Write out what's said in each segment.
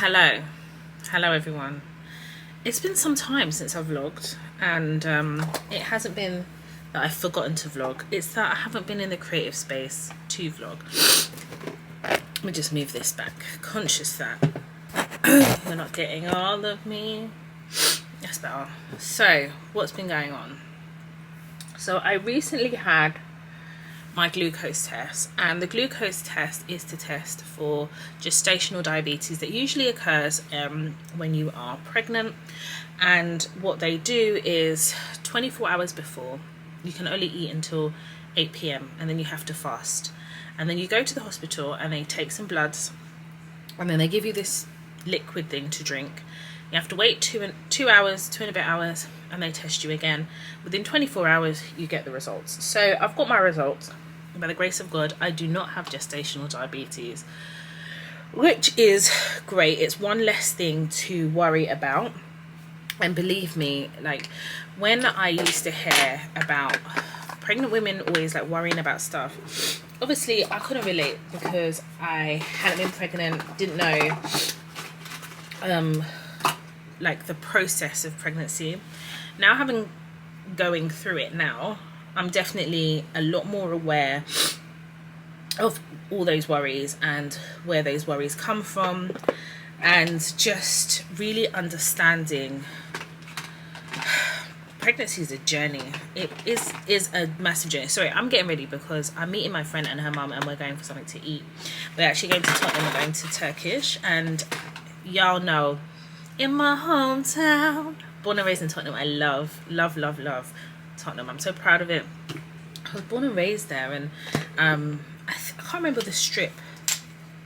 Hello everyone. It's been some time since I've vlogged, and it hasn't been that I've forgotten to vlog, it's that I haven't been in the creative space to vlog. Let me just move this back, conscious that you're not getting all of me. That's better. So what's been going on? So I recently had my glucose test, and the glucose test is to test for gestational diabetes that usually occurs when you are pregnant. And what they do is 24 hours before, you can only eat until 8 p.m. and then you have to fast, and then you go to the hospital and they take some bloods, and then they give you this liquid thing to drink. You have to wait 2 and a bit hours, and they test you again. Within 24 hours, you get the results. So I've got my results. By the grace of God, I do not have gestational diabetes, which is great. It's one less thing to worry about. And believe me, like, when I used to hear about pregnant women always like worrying about stuff, obviously I couldn't relate because I hadn't been pregnant, didn't know like the process of pregnancy. Now going through it now, I'm definitely a lot more aware of all those worries and where those worries come from, and just really understanding pregnancy is a journey. It is a massive journey. Sorry, I'm getting ready because I'm meeting my friend and her mum, and we're going for something to eat. We're actually going to Tottenham, we're going to Turkish, and y'all know, in my hometown, born and raised in Tottenham, I love Tottenham. I'm so proud of it. I was born and raised there, and I can't remember the strip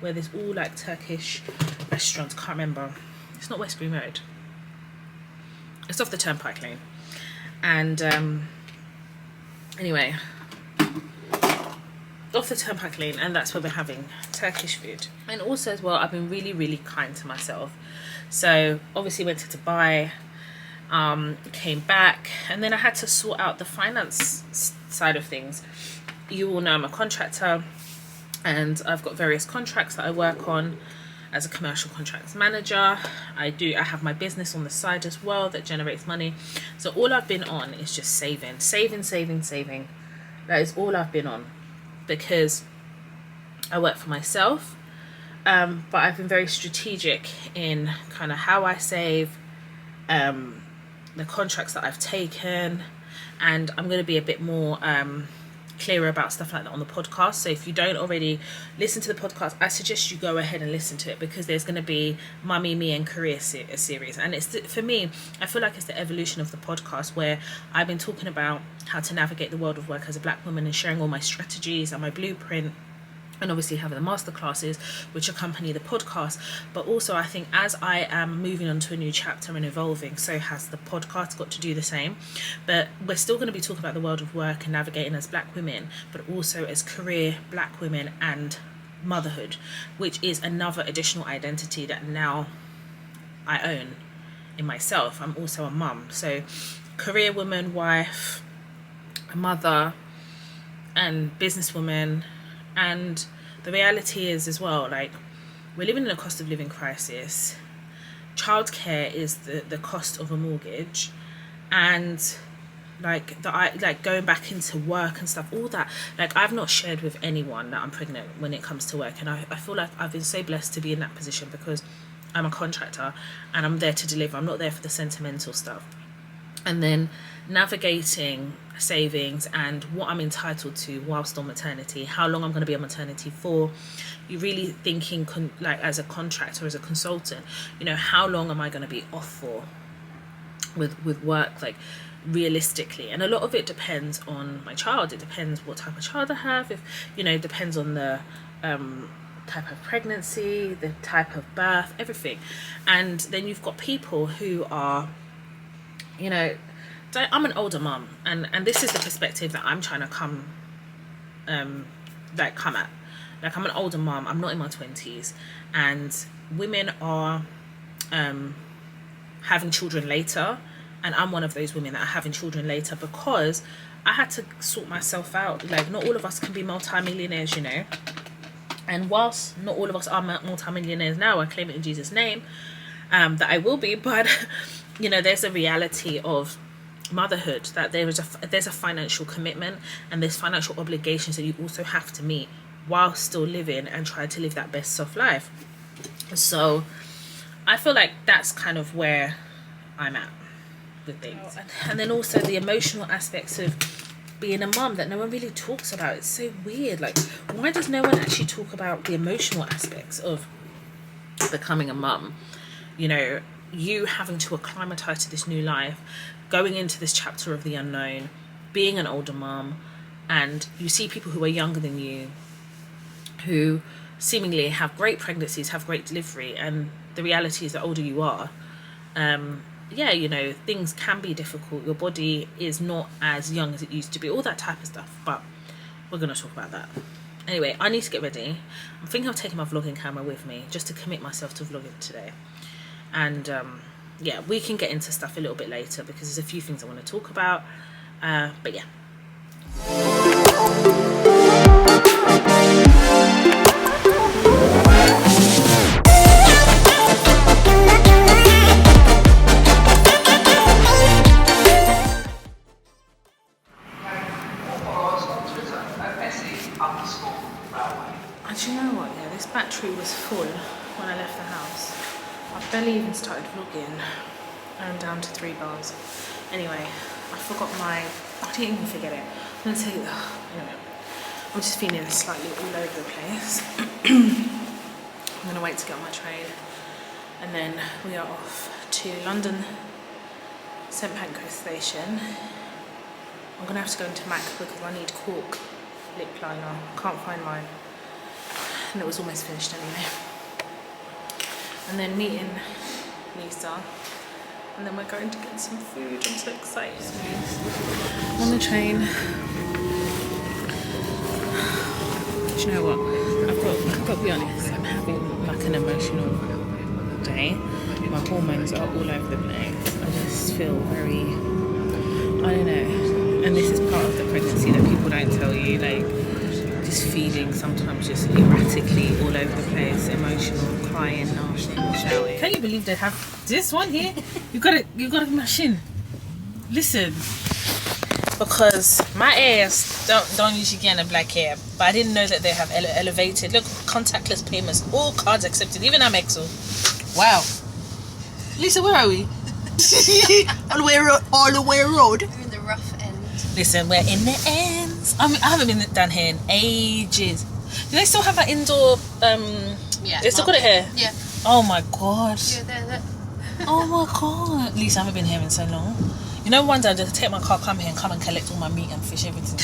where there's all like Turkish restaurants. Can't remember. It's not West Green Road. It's off the Turnpike Lane. And anyway, off the Turnpike Lane, and that's where we're having Turkish food. And also as well, I've been really kind to myself. So obviously went to Dubai, came back, and then I had to sort out the finance side of things. You all know I'm a contractor, and I've got various contracts that I work on as a commercial contracts manager. I have my business on the side as well that generates money. So all I've been on is just saving. That is all I've been on, because I work for myself, but I've been very strategic in kind of how I save, the contracts that I've taken, and I'm going to be a bit more clearer about stuff like that on the podcast. So if you don't already listen to the podcast, I suggest you go ahead and listen to it, because there's going to be Mummy, Me and Career series, and it's for me, I feel like it's the evolution of the podcast, where I've been talking about how to navigate the world of work as a black woman and sharing all my strategies and my blueprint, and obviously having the masterclasses which accompany the podcast. But also I think as I am moving on to a new chapter and evolving, so has the podcast got to do the same. But we're still going to be talking about the world of work and navigating as black women, but also as career black women and motherhood, which is another additional identity that now I own in myself. I'm also a mum, so career woman, wife, mother, and businesswoman. And the reality is as well, like, we're living in a cost of living crisis. Childcare is the cost of a mortgage, and like going back into work and stuff, all that, like, I've not shared with anyone that I'm pregnant when it comes to work, and I feel like I've been so blessed to be in that position, because I'm a contractor and I'm there to deliver. I'm not there for the sentimental stuff. And then navigating savings and what I'm entitled to whilst on maternity, how long I'm going to be on maternity for. You're really thinking like as a contractor, as a consultant, you know, how long am I going to be off for with work, like realistically. And a lot of it depends on my child. It depends what type of child I have, if, you know, it depends on the type of pregnancy, the type of birth, everything. And then you've got people who are, you know, I'm an older mum, and this is the perspective that I'm trying to come at. Like, I'm an older mum, I'm not in my 20s, and women are having children later, and I'm one of those women that are having children later because I had to sort myself out. Like, not all of us can be multi-millionaires, you know. And whilst not all of us are multimillionaires now, I claim it in Jesus' name, that I will be, but you know, there's a reality of motherhood, that there's a financial commitment, and there's financial obligations that you also have to meet while still living and try to live that best self life. So I feel like that's kind of where I'm at with things. And then also the emotional aspects of being a mum that no one really talks about. It's so weird. Like, why does no one actually talk about the emotional aspects of becoming a mum? You know, you having to acclimatize to this new life, going into this chapter of the unknown, being an older mum, and you see people who are younger than you who seemingly have great pregnancies, have great delivery, and the reality is the older you are, yeah, you know, things can be difficult. Your body is not as young as it used to be, all that type of stuff. But we're going to talk about that. Anyway, I need to get ready. I'm thinking of taking my vlogging camera with me just to commit myself to vlogging today. And yeah, we can get into stuff a little bit later because there's a few things I want to talk about. But yeah. And you know what, yeah, this battery was full when I left the house. I barely even started vlogging, and I'm down to 3 bars. Anyway, I forgot I didn't even forget it. I'm gonna tell you, anyway, I'm just feeling slightly all over the place. I'm gonna wait to get on my train, and then we are off to London St Pancras station. I'm gonna have to go into MAC because I need cork lip liner. Can't find mine. And it was almost finished anyway. And then meeting Lisa, and then we're going to get some food. I'm so excited. On the train. Do you know what? I've got to be honest. I'm having like an emotional day. My hormones are all over the place. I just feel very, I don't know. And this is part of the pregnancy that people don't tell you, like. Just feeling sometimes just erratically all over the place, emotional, crying, nasty, shouting. Can you believe they have this one here? You gotta machine. Listen, because my ass don't usually get a black hair, but I didn't know that they have elevated. Look, contactless payments, all cards accepted, even Amexo. Wow. Lisa, where are we? all the way road. We're in the rough end. Listen, we're in the ends. I haven't been down here in ages. Do they still have that indoor? Yeah. They still got it here. Yeah. Oh my god. Yeah, there. Oh my god. Lisa, I haven't been here in so long. You know, one day I'll just take my car, come here, and come and collect all my meat and fish, everything.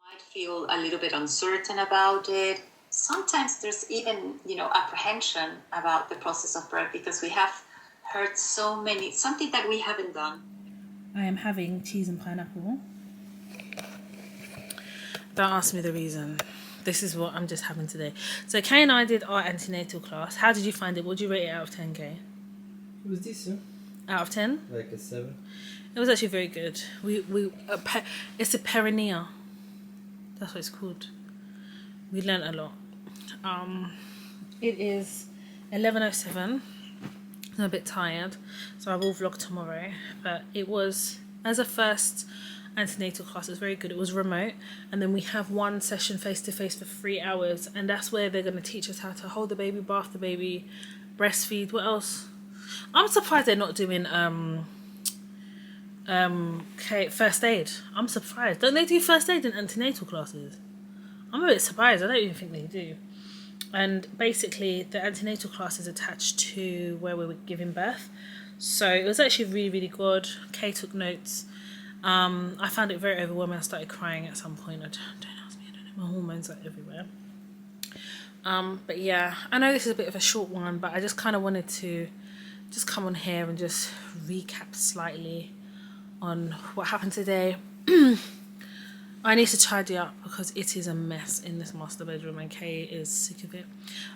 Might feel a little bit uncertain about it. Sometimes there's even, apprehension about the process of birth because we have heard something that we haven't done. I am having cheese and pineapple. Don't ask me the reason. This is what I'm just having today. So Kay and I did our antenatal class. How did you find it? What would you rate it out of 10, Kay? It was decent. Out of 10? Like a 7. It was actually very good. It's a perineum. That's what it's called. We learnt a lot. It is 11:07. I'm a bit tired, so I will vlog tomorrow. But it was, as a first antenatal class, it was very good. It was remote, and then we have one session face to face for 3 hours, and that's where they're going to teach us how to hold the baby, bath the baby, breastfeed. What else? I'm surprised they're not doing first aid. I'm surprised. Don't they do first aid in antenatal classes? I'm a bit surprised. I don't even think they do. And basically the antenatal class is attached to where we were giving birth, so it was actually really, really good. Kay took notes. I found it very overwhelming. I started crying at some point. Don't ask me, I don't know, my hormones are everywhere. But yeah, I know this is a bit of a short one, but I just kind of wanted to just come on here and just recap slightly on what happened today. I need to tidy up because it is a mess in this master bedroom and Kay is sick of it.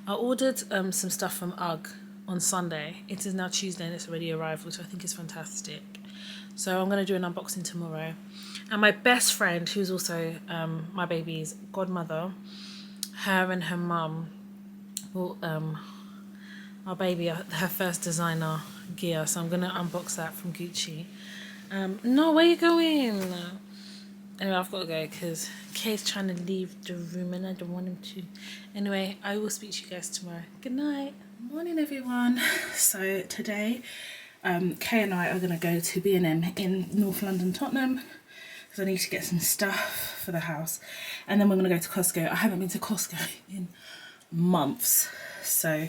I ordered some stuff from UGG on Sunday. It is now Tuesday and it's already arrived, which I think is fantastic. So I'm going to do an unboxing tomorrow. And my best friend, who's also my baby's godmother, her and her mum bought our baby her first designer gear. So I'm going to unbox that from Gucci. No, where are you going? Anyway, I've got to go because Kay's trying to leave the room and I don't want him to. Anyway, I will speak to you guys tomorrow. Good night. Morning, everyone. So today, Kay and I are going to go to B&M in North London, Tottenham, because I need to get some stuff for the house. And then we're going to go to Costco. I haven't been to Costco in months, so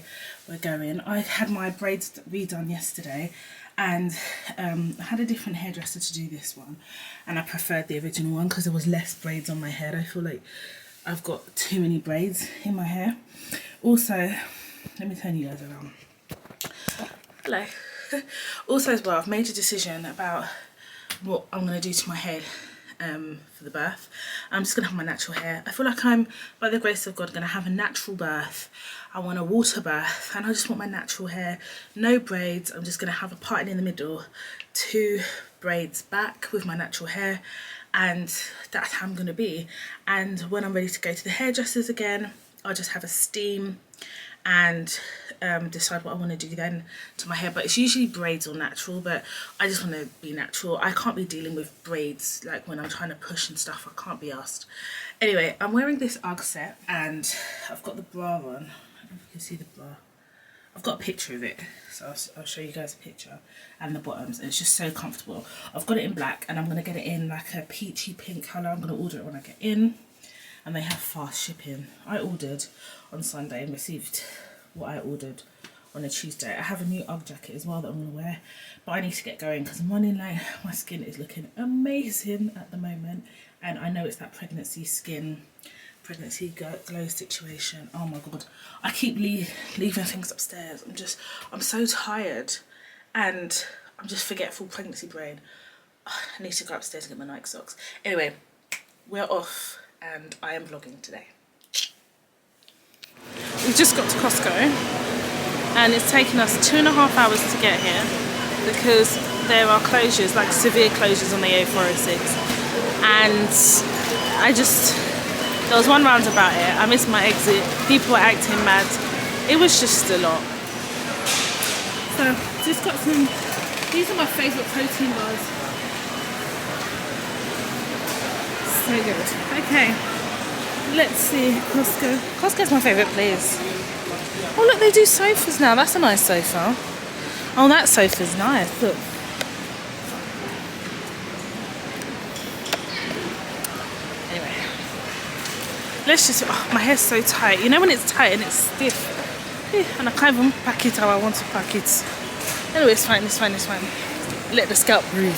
we're going. I had my braids redone yesterday and I had a different hairdresser to do this one, and I preferred the original one because there was less braids on my head. I feel like I've got too many braids in my hair. Also, let me turn you guys around. Hello. Also as well, I've made a decision about what I'm going to do to my head for the birth. I'm just going to have my natural hair. I feel like I'm, by the grace of God, going to have a natural birth. I want a water birth and I just want my natural hair, no braids. I'm just going to have a parting in the middle, 2 braids back with my natural hair, and that's how I'm going to be. And when I'm ready to go to the hairdressers again, I'll just have a steam and decide what I want to do then to my hair. But it's usually braids or natural, but I just want to be natural. I can't be dealing with braids like when I'm trying to push and stuff. I can't be asked. Anyway, I'm wearing this UGG set and I've got the bra on. I don't know if you can see the bra. I've got a picture of it, so I'll show you guys a picture, and the bottoms, and it's just so comfortable. I've got it in black and I'm going to get it in like a peachy pink colour. I'm going to order it when I get in, and they have fast shipping. I ordered on Sunday and received what I ordered on a Tuesday. I have a new UGG jacket as well that I'm going to wear, but I need to get going because I'm running late. My skin is looking amazing at the moment, and I know it's that pregnancy glow situation. Oh my god, I keep leaving things upstairs. I'm so tired and I'm just forgetful pregnancy brain. I need to go upstairs and get my Nike socks. Anyway, we're off and I am vlogging today. We've just got to Costco and it's taken us 2.5 hours to get here because there are closures, like severe closures on the A406, and there was one roundabout here. I missed my exit. People were acting mad. It was just a lot. So just got some. These are my favourite protein bars. So good. Okay. Let's see. Costco. Costco's my favourite place. Oh look, they do sofas now. That's a nice sofa. Oh, that sofa's nice. Look. Let's just, oh, my hair's so tight. You know when it's tight and it's stiff? And I can't even pack it how I want to pack it. Anyway, it's fine, it's fine, it's fine. Let the scalp breathe.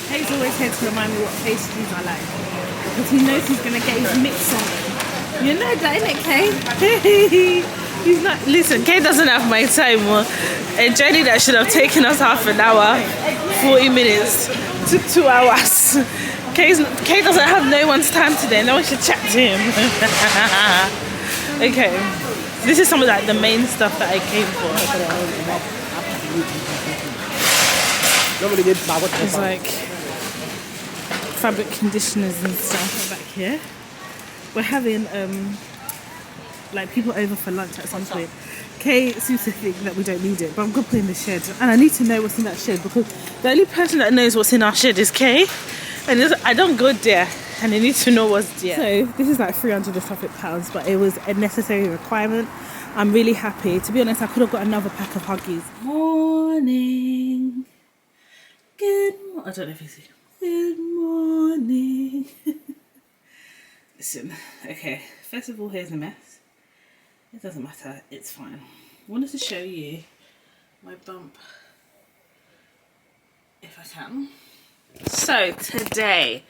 Hayes always here to remind me what pastries I like, because he knows he's going to get his mix on them. You know that, innit, Kay? He's not, listen, Kay doesn't have my time. A journey that should have taken us half an hour, 40 minutes, took 2 hours. Kay doesn't have no one's time today. No one should chat to him. Okay, this is some of like the main stuff that I came for. There's like fabric conditioners and stuff back here. We're having like people over for lunch at some point. Kay seems to think that we don't need it, but I'm gonna put in the shed, and I need to know what's in that shed because the only person that knows what's in our shed is Kay. And I don't go there, and I need to know what's there. So this is like 300 and something pounds, but it was a necessary requirement. I'm really happy. To be honest, I could have got another pack of Huggies. Morning. Good morning. I don't know if you see. Good morning. Listen, okay. First of all, here's a mess. It doesn't matter. It's fine. I wanted to show you my bump, if I can. So today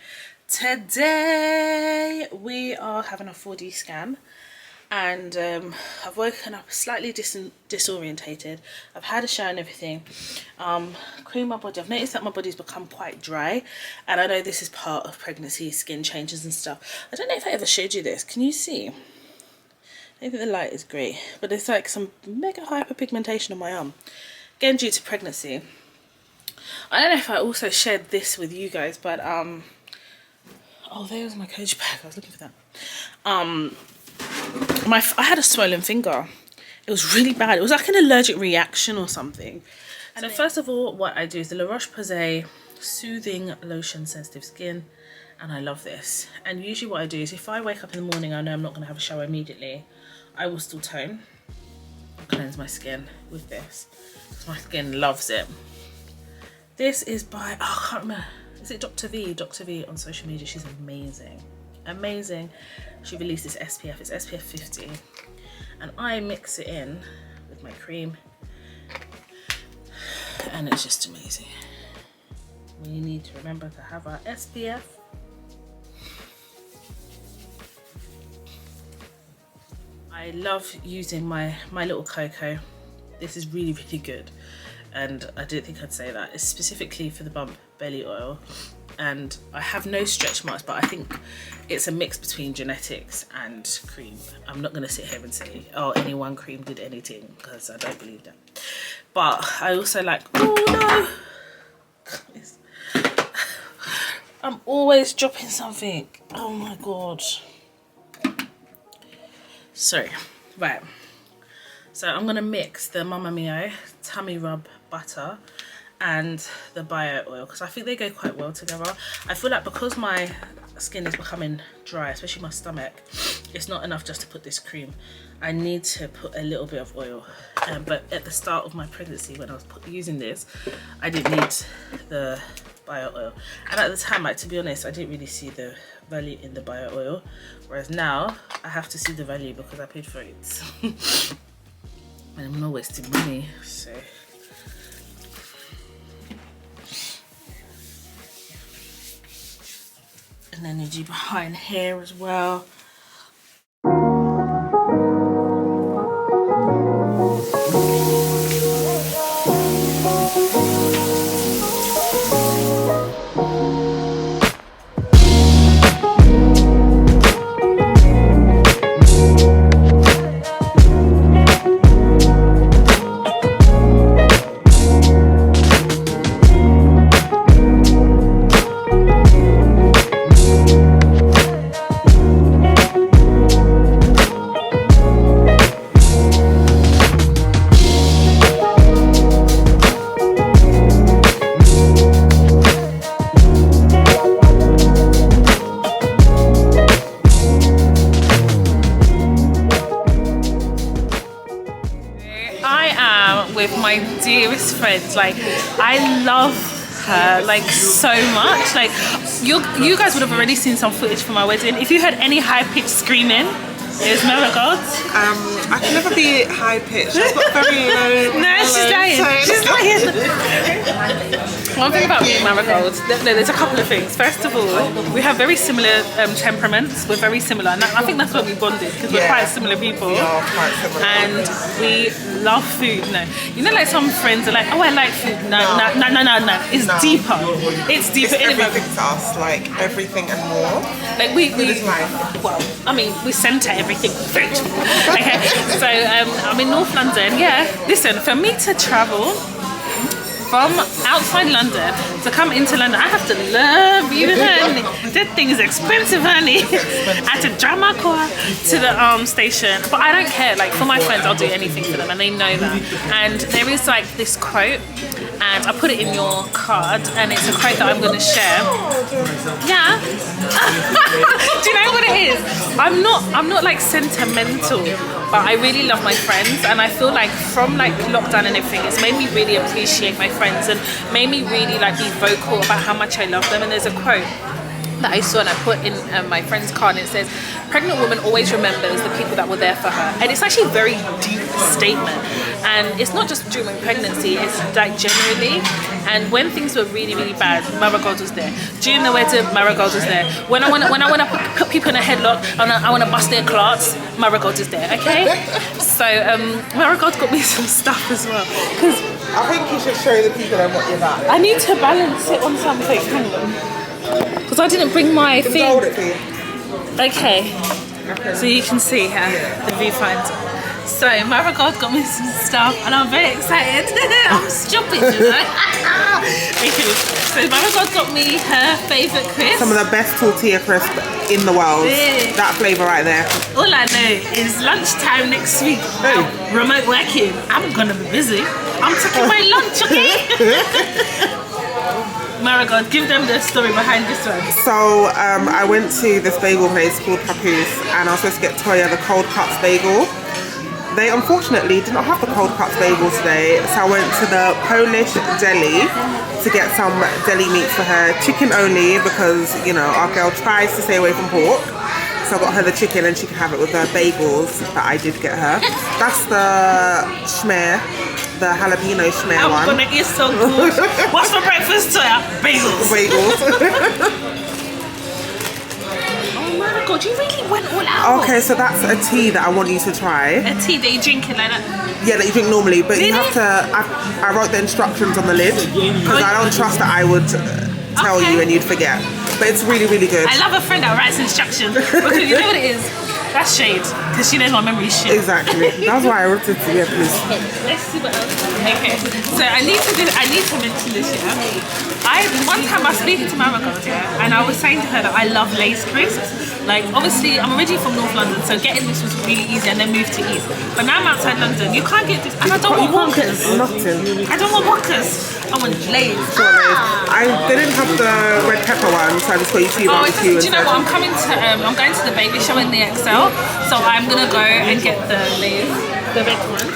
we are having a 4D scan. and I've woken up slightly disorientated. I've had a shower and everything. Cream my body. I've noticed that my body's become quite dry, and I know this is part of pregnancy, skin changes and stuff. I don't know if I ever showed you this. Can you see? I don't think the light is great, but there's like some mega hyperpigmentation on my arm, again due to pregnancy. I don't know if I also shared this with you guys, but oh, there's my Coach bag. I was looking for that. I had a swollen finger. It was really bad. It was like an allergic reaction or something. And then first of all, what I do is the La Roche-Posay Soothing Lotion Sensitive Skin, and I love this. And usually what I do is if I wake up in the morning, I know I'm not going to have a shower immediately, I will still tone and cleanse my skin with this, because my skin loves it. This is by, oh, I can't remember, is it Dr. V? Dr. V on social media. She's amazing. Amazing. She released this SPF. It's SPF 50. And I mix it in with my cream. And it's just amazing. We need to remember to have our SPF. I love using my little cocoa. This is really, really good. And I didn't think I'd say that. It's specifically for the bump belly oil, and I have no stretch marks, but I think it's a mix between genetics and cream. I'm not going to sit here and say, oh, any one cream did anything, because I don't believe that. But I also like, oh no, I'm always dropping something. Oh my god. Sorry. Right. So I'm going to mix the Mamma Mia Tummy Rub Butter and the bio oil, because I think they go quite well together. I feel like because my skin is becoming dry, especially my stomach, it's not enough just to put this cream. I need to put a little bit of oil. But at the start of my pregnancy, when I was using this, I didn't need the bio oil. And at the time, like, to be honest, I didn't really see the value in the bio oil. Whereas now, I have to see the value because I paid for it. And I'm not wasting money, so. And energy behind here as well. With my dearest friends, like I love her like so much. Like you guys would have already seen some footage from my wedding. If you heard any high-pitched screaming, it was Marigold. I can never be high-pitched. I've got very low. No, she's lying. She's lying. One thing about me and Marigold, there's a couple of things. First of all, we have very similar temperaments. We're very similar, and I think that's why we bonded, because we're quite similar people. We are quite similar. And we love food. No, you know, like some friends are like, oh, I like food. No. It's deeper. It's deeper. It's everything to us, like everything and more. Like we life. well, I mean, we centre everything food. Okay, so I'm in North London. Yeah, listen, for me to travel from outside London to come into London, I have to love you, honey. That thing is expensive, honey. I had to drive my car to the station, but I don't care. Like for my friends, I'll do anything for them, and they know that. And there is like this quote, and I put it in your card, and it's a quote that I'm going to share. Yeah. Do you know what it is? I'm not like sentimental, but I really love my friends, and I feel like from like lockdown and everything, it's made me really appreciate my friends and made me really like be vocal about how much I love them. And there's a quote that I saw and I put in my friend's card, and it says, pregnant woman always remembers the people that were there for her. And it's actually a very deep statement, and it's not just during pregnancy, it's like generally. And when things were really, really bad, Marigold was there. During the wedding, Marigold was there. When I want to put people in a headlock, I want to bust their clots, Marigold is there, okay? So Marigold got me some stuff as well, because I think you should show the people what you're about. I need to balance it on something. Hang on. Because I didn't bring my thing. Hold it for you. Okay. So you can see here the viewfinder. So Marigold got me some stuff and I'm very excited. I'm stupid, you know. Okay. So Marigold got me her favourite crisp. Some of the best tortilla crisp in the world. Yeah. That flavour right there. All I know is lunchtime next week. Hey. Remote working. I'm gonna be busy. I'm taking my lunch, okay? Marigold, give them the story behind this one. So I went to this bagel place called Papoose, and I was supposed to get Toya the cold cuts bagel. They unfortunately did not have the cold cuts bagel today, so I went to the Polish deli to get some deli meats for her, chicken only, because you know our girl tries to stay away from pork. So I got her the chicken and she can have it with the bagels that I did get her. That's the schmear, the jalapeno schmear I'm one. gonna eat so good. What's for breakfast, Toya? Bagels. Bagels. Oh my god, you really went all out. Okay, so that's a tea that I want you to try. A tea that you drink it like that. Yeah, that you drink normally, but you Really? have to. I wrote the instructions on the lid because I don't trust that I would tell Okay. you and you'd forget. But it's really, really good. I love a friend that writes instructions because you know what it is? That's shade because she knows my memory is shit. Exactly. That's why I wrote it to you, please. Let's see what else. Okay, so I need to mention this, yeah. One time I was speaking to Marigold, yeah, and I was saying to her that I love Lay's crisps. Like, obviously, I'm originally from North London, so getting this was really easy, and then moved to East. But now I'm outside London, you can't get this, and I don't want Walkers. Nothing. I don't want Walkers. I want Lay's. They didn't have the red pepper one, so I just got you two Oh, barbecue. do you know what? I'm going to the baby show in the XL, so I'm gonna go and get the Lay's, the red one.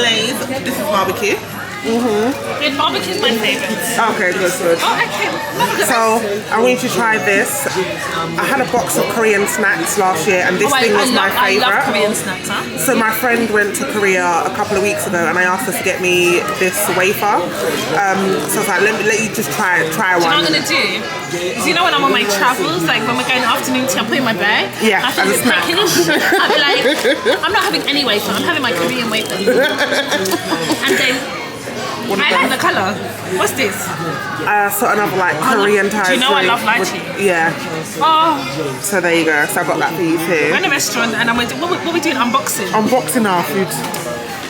Lay's. This is barbecue. Yeah, barbecue's my favourite. Okay, good. Oh, okay. So I want you to try this. I had a box of Korean snacks last year, and this thing was my I love favourite. Korean snacks, huh? So my friend went to Korea a couple of weeks ago, and I asked her to get me this wafer. So I was like, let you just try Do you know one. what I'm gonna do? Is you know when I'm on my travels, like when we're going afternoon tea, I put in my bag. Yeah, I think as a it's snack. I'll be like, I'm not having any wafer. I'm having my Korean wafer. And then I like the colour. What's this? So another like Korean type. Do you know I love drink lychee? with- Yeah. Oh, So there you go. So I got that for you we're too. in a restaurant and what we doing? Unboxing. Unboxing our food,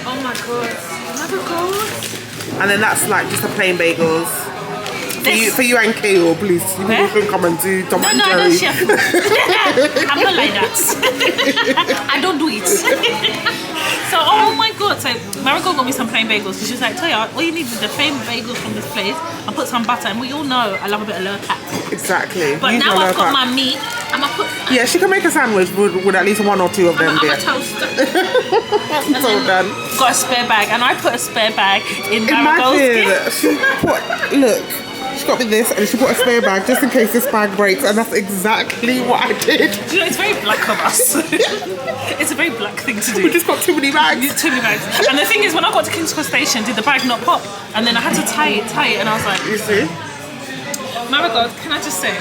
Oh my god. Another gold. and then that's like just the plain bagels. This- For you and Kale, please. You Where? can come and do Tom and No, Jerry. chef. I'm not like that. I don't do it. So, oh my god. So, Marigold got me some plain bagels. She was like, Toya, all you need is the plain bagels from this place and put some butter. And we all know I love a bit of lurkat. Exactly. But Use now my I've got lurker. my meat. I'm going to put... Yeah, she can make a sandwich with at least one or two of them. I'm there. a toast. So done. Got a spare bag. And I put a spare bag in Marigold's Imagine gift. she put, look, she got me this and she put a spare bag just in case this bag breaks, and that's exactly what I did. Do you know, it's very black of us. It's a very black thing to do. We just got too many bags. Too many bags. And the thing is, when I got to King's Cross Station, did the bag not pop? And then I had to tie it, and I was like, You see? Marigold, can I just say,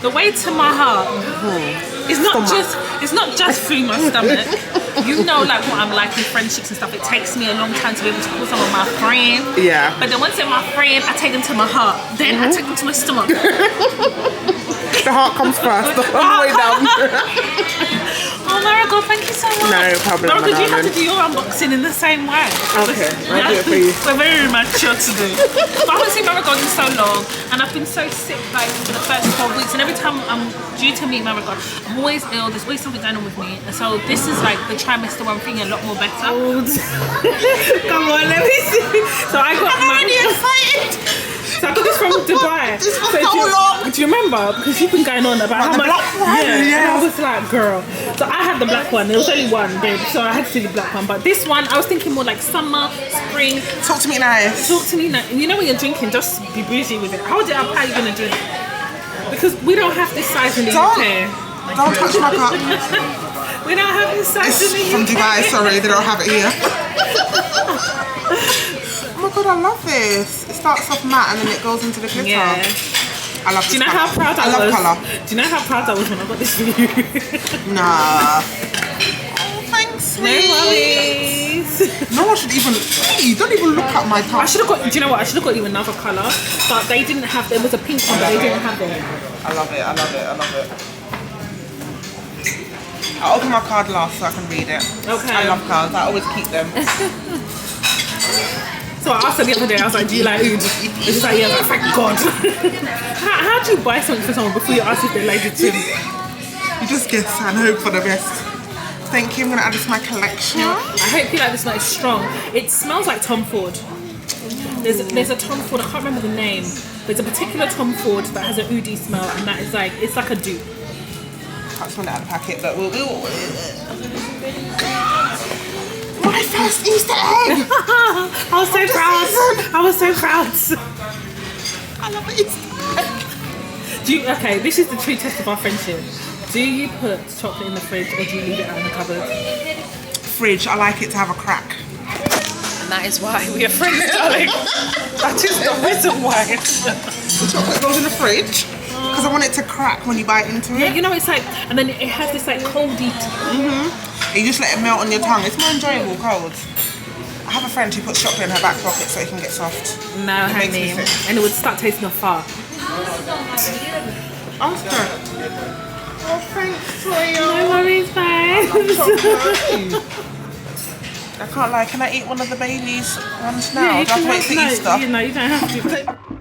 the way to my heart is not just through my stomach. You know, like what I'm like in friendships and stuff. It takes me a long time to be able to call someone my friend. Yeah. But then once they're my friend, I take them to my heart. Then I take them to my stomach. The heart comes first, the whole way down. Oh, Marigold, thank you so much. No problem, Marigold, you have to darling. do your unboxing in the same way. Okay, I'll do it for you. We're very mature today. But I haven't seen Marigold in so long, and I've been so sick like for the first 12 weeks. And every time I'm due to meet Marigold, I'm always ill. There's always something going on with me. And so this is like the trimester one thing a lot more better. Come on, let me see. So I got excited. So I got this from Dubai. This was So so long. do you remember? Because you've been going on about how the much. black one? Yeah. Yeah. And I was like, girl. So I had the black one. There was only one, babe. So I had to do the black one. But this one, I was thinking more like summer, spring. Talk to me nice. Talk to me now. You know when you're drinking, just be bougie with it. How are you gonna drink? Because we don't have this size in the Don't touch my cup. We don't have this size It's in the from UK. Dubai, sorry, they don't have it here. Oh my god, I love this. It starts off matte and then it goes into the glitter. Yeah. I love this. Do you know how proud I love was? colour. Do you know how proud I was when I got this for you? Nah. Oh, thanks, No worries. No one should even. Hey, don't even look at my top. I should have got. Do you know what? I should have got you another colour, but they didn't have. There was a pink one, but they didn't have it. I love it. I love it. I love it. I'll open my card last so I can read it. Okay. I love cards. I always keep them. So I asked her the other day. I was like, "Do you like oud?" And she's like, "Yeah." I was like, "Thank God." how do you buy something for someone before you ask if they like it too? You just guess and hope for the best. Thank you. I'm gonna add this to my collection. I hope you like this one. It's strong. It smells like Tom Ford. There's a Tom Ford. I can't remember the name. There's a particular Tom Ford that has an oudi smell, and that is like it's like a dupe. Can't smell it out of the packet, but we'll. My first Easter egg. I was so proud. I was so proud. I love Easter egg. Okay, this is the true test of our friendship. Do you put chocolate in the fridge or do you leave it out in the cupboard? Fridge. I like it to have a crack. And that is why we are friends, darling. That is the reason why. The chocolate goes in the fridge because I want it to crack when you bite into it. Yeah, you know, it's like, and then it has this like coldy. You just let it melt on your tongue. It's more enjoyable cold. I have a friend who puts chocolate in her back pocket so it can get soft. No, It makes me honey. sick. And it would start tasting of fart. Oscar. Oh, thanks, Toya. No worries, babe. I can't lie. Can I eat one of the Baileys ones now? Do I have to wait for Easter? No, you don't have to.